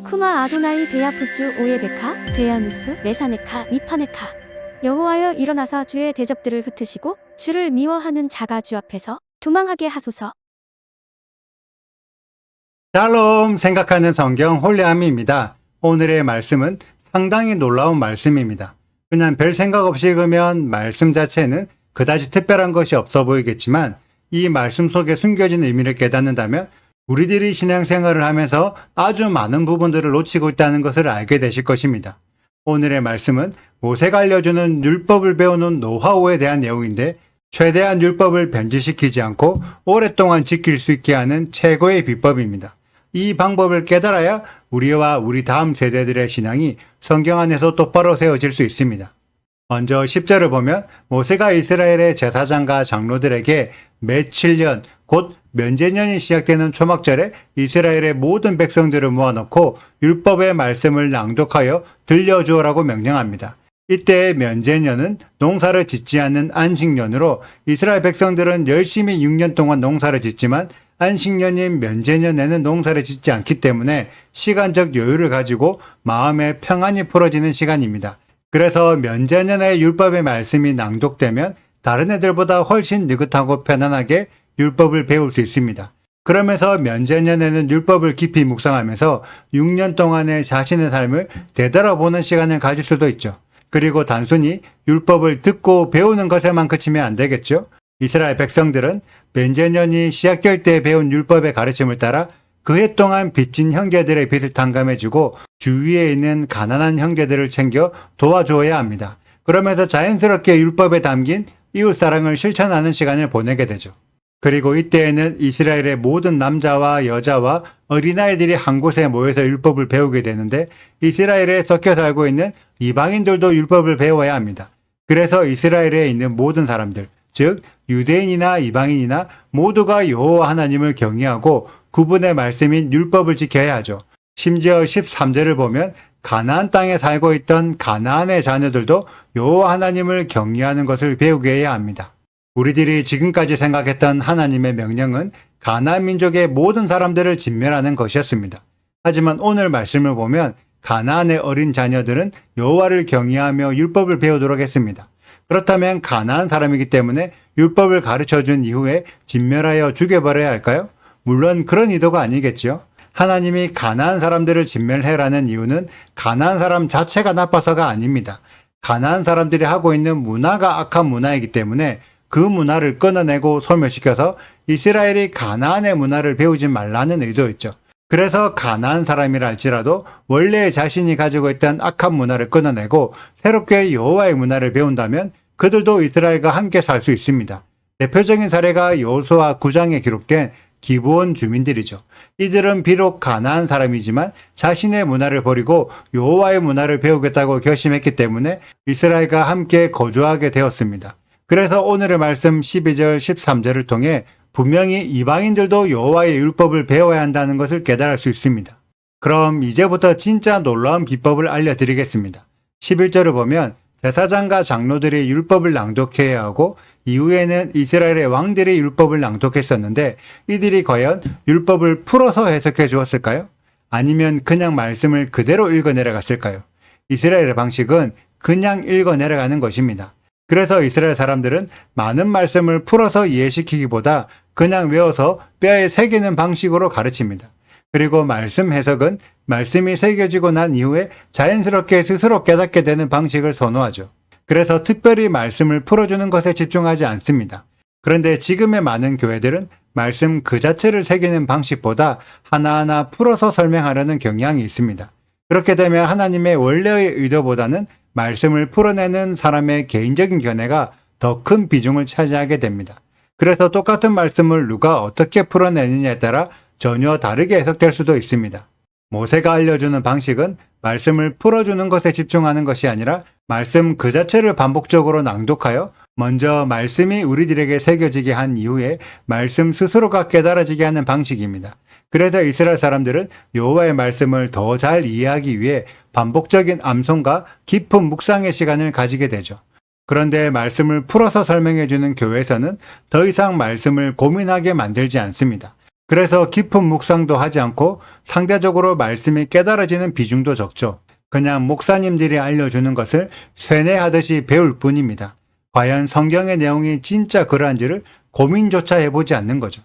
쿠마 아도나이 베야푸츠 오예베카 베야누스 메사네카 미파네카. 여호와여 일어나사 주의 대적들을 흩으시고 주를 미워하는 자가 주 앞에서 도망하게 하소서. 샬롬 생각하는 성경 홀레아미입니다. 오늘의 말씀은 상당히 놀라운 말씀입니다. 그냥 별 생각 없이 읽으면 말씀 자체는 그다지 특별한 것이 없어 보이겠지만 이 말씀 속에 숨겨진 의미를 깨닫는다면 우리들이 신앙생활을 하면서 아주 많은 부분들을 놓치고 있다는 것을 알게 되실 것입니다. 오늘의 말씀은 모세가 알려주는 율법을 배우는 노하우에 대한 내용인데 최대한 율법을 변질시키지 않고 오랫동안 지킬 수 있게 하는 최고의 비법입니다. 이 방법을 깨달아야 우리와 우리 다음 세대들의 신앙이 성경 안에서 똑바로 세워질 수 있습니다. 먼저 10절을 보면 모세가 이스라엘의 제사장과 장로들에게 매 7년 곧 면제년이 시작되는 초막절에 이스라엘의 모든 백성들을 모아놓고 율법의 말씀을 낭독하여 들려주어라고 명령합니다. 이때의 면제년은 농사를 짓지 않는 안식년으로 이스라엘 백성들은 열심히 6년 동안 농사를 짓지만 안식년인 면제년에는 농사를 짓지 않기 때문에 시간적 여유를 가지고 마음의 평안이 풀어지는 시간입니다. 그래서 면제년에 율법의 말씀이 낭독되면 다른 애들보다 훨씬 느긋하고 편안하게 율법을 배울 수 있습니다. 그러면서 면제년에는 율법을 깊이 묵상하면서 6년 동안의 자신의 삶을 되돌아보는 시간을 가질 수도 있죠. 그리고 단순히 율법을 듣고 배우는 것에만 그치면 안 되겠죠. 이스라엘 백성들은 면제년이 시작될 때 배운 율법의 가르침을 따라 그 해 동안 빚진 형제들의 빚을 탕감해주고 주위에 있는 가난한 형제들을 챙겨 도와줘야 합니다. 그러면서 자연스럽게 율법에 담긴 이웃사랑을 실천하는 시간을 보내게 되죠. 그리고 이때에는 이스라엘의 모든 남자와 여자와 어린아이들이 한 곳에 모여서 율법을 배우게 되는데 이스라엘에 섞여 살고 있는 이방인들도 율법을 배워야 합니다. 그래서 이스라엘에 있는 모든 사람들, 즉 유대인이나 이방인이나 모두가 여호와 하나님을 경외하고 구분의 말씀인 율법을 지켜야 하죠. 심지어 13절을 보면 가나안 땅에 살고 있던 가나안의 자녀들도 여호와 하나님을 경외하는 것을 배우게 해야 합니다. 우리들이 지금까지 생각했던 하나님의 명령은 가나안 민족의 모든 사람들을 진멸하는 것이었습니다. 하지만 오늘 말씀을 보면 가나안의 어린 자녀들은 여호와를 경외하며 율법을 배우도록 했습니다. 그렇다면 가나안 사람이기 때문에 율법을 가르쳐준 이후에 진멸하여 죽여버려야 할까요? 물론 그런 의도가 아니겠지요. 하나님이 가나안 사람들을 진멸해라는 이유는 가나안 사람 자체가 나빠서가 아닙니다. 가나안 사람들이 하고 있는 문화가 악한 문화이기 때문에 그 문화를 끊어내고 소멸시켜서 이스라엘이 가나안의 문화를 배우지 말라는 의도였죠. 그래서 가나안 사람이라 할지라도 원래 자신이 가지고 있던 악한 문화를 끊어내고 새롭게 여호와의 문화를 배운다면 그들도 이스라엘과 함께 살 수 있습니다. 대표적인 사례가 여호수아 9장에 기록된 기브온 주민들이죠. 이들은 비록 가나안 사람이지만 자신의 문화를 버리고 여호와의 문화를 배우겠다고 결심했기 때문에 이스라엘과 함께 거주하게 되었습니다. 그래서 오늘의 말씀 12절 13절을 통해 분명히 이방인들도 여호와의 율법을 배워야 한다는 것을 깨달을 수 있습니다. 그럼 이제부터 진짜 놀라운 비법을 알려드리겠습니다. 11절을 보면 제사장과 장로들이 율법을 낭독해야 하고 이후에는 이스라엘의 왕들이 율법을 낭독했었는데 이들이 과연 율법을 풀어서 해석해 주었을까요? 아니면 그냥 말씀을 그대로 읽어 내려갔을까요? 이스라엘의 방식은 그냥 읽어 내려가는 것입니다. 그래서 이스라엘 사람들은 많은 말씀을 풀어서 이해시키기보다 그냥 외워서 뼈에 새기는 방식으로 가르칩니다. 그리고 말씀 해석은 말씀이 새겨지고 난 이후에 자연스럽게 스스로 깨닫게 되는 방식을 선호하죠. 그래서 특별히 말씀을 풀어주는 것에 집중하지 않습니다. 그런데 지금의 많은 교회들은 말씀 그 자체를 새기는 방식보다 하나하나 풀어서 설명하려는 경향이 있습니다. 그렇게 되면 하나님의 원래의 의도보다는 말씀을 풀어내는 사람의 개인적인 견해가 더 큰 비중을 차지하게 됩니다. 그래서 똑같은 말씀을 누가 어떻게 풀어내느냐에 따라 전혀 다르게 해석될 수도 있습니다. 모세가 알려주는 방식은 말씀을 풀어주는 것에 집중하는 것이 아니라 말씀 그 자체를 반복적으로 낭독하여 먼저 말씀이 우리들에게 새겨지게 한 이후에 말씀 스스로가 깨달아지게 하는 방식입니다. 그래서 이스라엘 사람들은 여호와의 말씀을 더 잘 이해하기 위해 반복적인 암송과 깊은 묵상의 시간을 가지게 되죠. 그런데 말씀을 풀어서 설명해주는 교회에서는 더 이상 말씀을 고민하게 만들지 않습니다. 그래서 깊은 묵상도 하지 않고 상대적으로 말씀이 깨달아지는 비중도 적죠. 그냥 목사님들이 알려주는 것을 쇠뇌하듯이 배울 뿐입니다. 과연 성경의 내용이 진짜 그러한지를 고민조차 해보지 않는 거죠.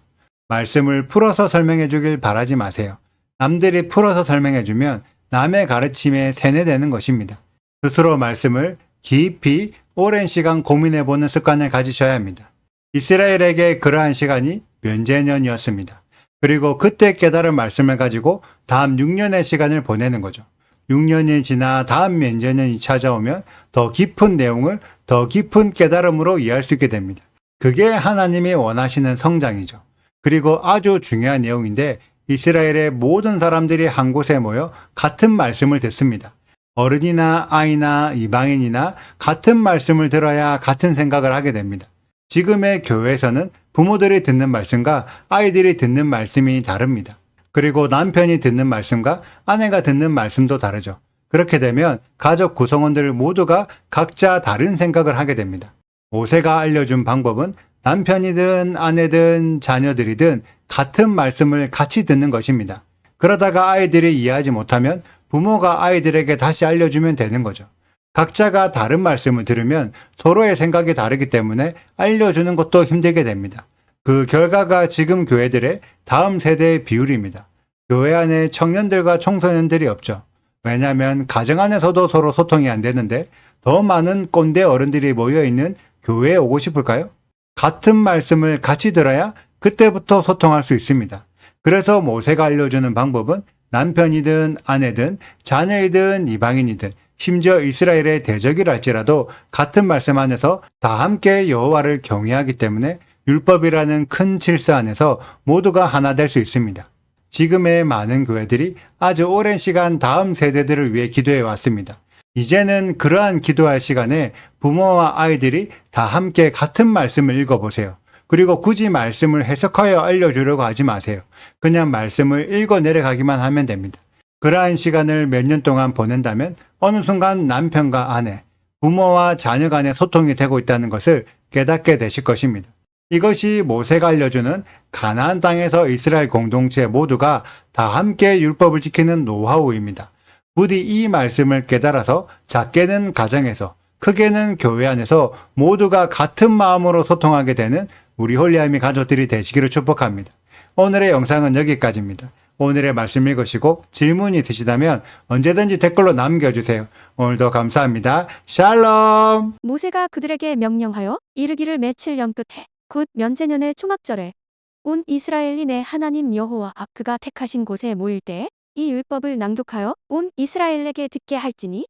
말씀을 풀어서 설명해 주길 바라지 마세요. 남들이 풀어서 설명해 주면 남의 가르침에 세뇌되는 것입니다. 스스로 말씀을 깊이 오랜 시간 고민해 보는 습관을 가지셔야 합니다. 이스라엘에게 그러한 시간이 면제년이었습니다. 그리고 그때 깨달은 말씀을 가지고 다음 6년의 시간을 보내는 거죠. 6년이 지나 다음 면제년이 찾아오면 더 깊은 내용을 더 깊은 깨달음으로 이해할 수 있게 됩니다. 그게 하나님이 원하시는 성장이죠. 그리고 아주 중요한 내용인데 이스라엘의 모든 사람들이 한 곳에 모여 같은 말씀을 듣습니다. 어른이나 아이나 이방인이나 같은 말씀을 들어야 같은 생각을 하게 됩니다. 지금의 교회에서는 부모들이 듣는 말씀과 아이들이 듣는 말씀이 다릅니다. 그리고 남편이 듣는 말씀과 아내가 듣는 말씀도 다르죠. 그렇게 되면 가족 구성원들 모두가 각자 다른 생각을 하게 됩니다. 모세가 알려준 방법은 남편이든 아내든 자녀들이든 같은 말씀을 같이 듣는 것입니다. 그러다가 아이들이 이해하지 못하면 부모가 아이들에게 다시 알려주면 되는 거죠. 각자가 다른 말씀을 들으면 서로의 생각이 다르기 때문에 알려주는 것도 힘들게 됩니다. 그 결과가 지금 교회들의 다음 세대의 비율입니다. 교회 안에 청년들과 청소년들이 없죠. 왜냐하면 가정 안에서도 서로 소통이 안 되는데 더 많은 꼰대 어른들이 모여있는 교회에 오고 싶을까요? 같은 말씀을 같이 들어야 그때부터 소통할 수 있습니다. 그래서 모세가 알려주는 방법은 남편이든 아내든 자녀이든 이방인이든 심지어 이스라엘의 대적이랄지라도 같은 말씀 안에서 다 함께 여호와를 경외하기 때문에 율법이라는 큰 질서 안에서 모두가 하나 될 수 있습니다. 지금의 많은 교회들이 아주 오랜 시간 다음 세대들을 위해 기도해 왔습니다. 이제는 그러한 기도할 시간에 부모와 아이들이 다 함께 같은 말씀을 읽어보세요. 그리고 굳이 말씀을 해석하여 알려주려고 하지 마세요. 그냥 말씀을 읽어 내려가기만 하면 됩니다. 그러한 시간을 몇 년 동안 보낸다면 어느 순간 남편과 아내, 부모와 자녀 간의 소통이 되고 있다는 것을 깨닫게 되실 것입니다. 이것이 모세가 알려주는 가나안 땅에서 이스라엘 공동체 모두가 다 함께 율법을 지키는 노하우입니다. 부디 이 말씀을 깨달아서 작게는 가정에서 크게는 교회 안에서 모두가 같은 마음으로 소통하게 되는 우리 홀리아미 가족들이 되시기를 축복합니다. 오늘의 영상은 여기까지입니다. 오늘의 말씀 읽으시고 질문이 있으시다면 언제든지 댓글로 남겨주세요. 오늘도 감사합니다. 샬롬! 모세가 그들에게 명령하여 이르기를 며칠 연 끝에 곧 면제년의 초막절에 온 이스라엘이 내 하나님 여호와 앞 그가 택하신 곳에 모일 때에 이 율법을 낭독하여 온 이스라엘에게 듣게 할지니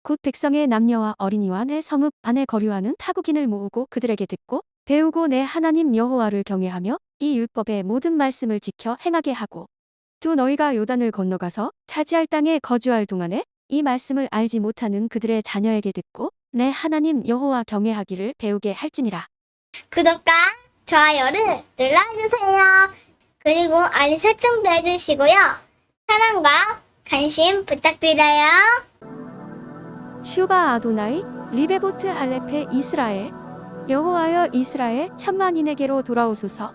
곧 백성의 남녀와 어린이와 내 성읍 안에 거류하는 타국인을 모으고 그들에게 듣고 배우고 내 하나님 여호와를 경외하며 이 율법의 모든 말씀을 지켜 행하게 하고 또 너희가 요단을 건너가서 차지할 땅에 거주할 동안에 이 말씀을 알지 못하는 그들의 자녀에게 듣고 내 하나님 여호와 경외하기를 배우게 할지니라. 구독과 좋아요를 눌러주세요. 그리고 알림 설정도 해주시고요. 사랑과 관심 부탁드려요. 슈바 아도나이 리베보트 할레페 이스라엘 여호와여 이스라엘 천만인에게로 돌아오소서.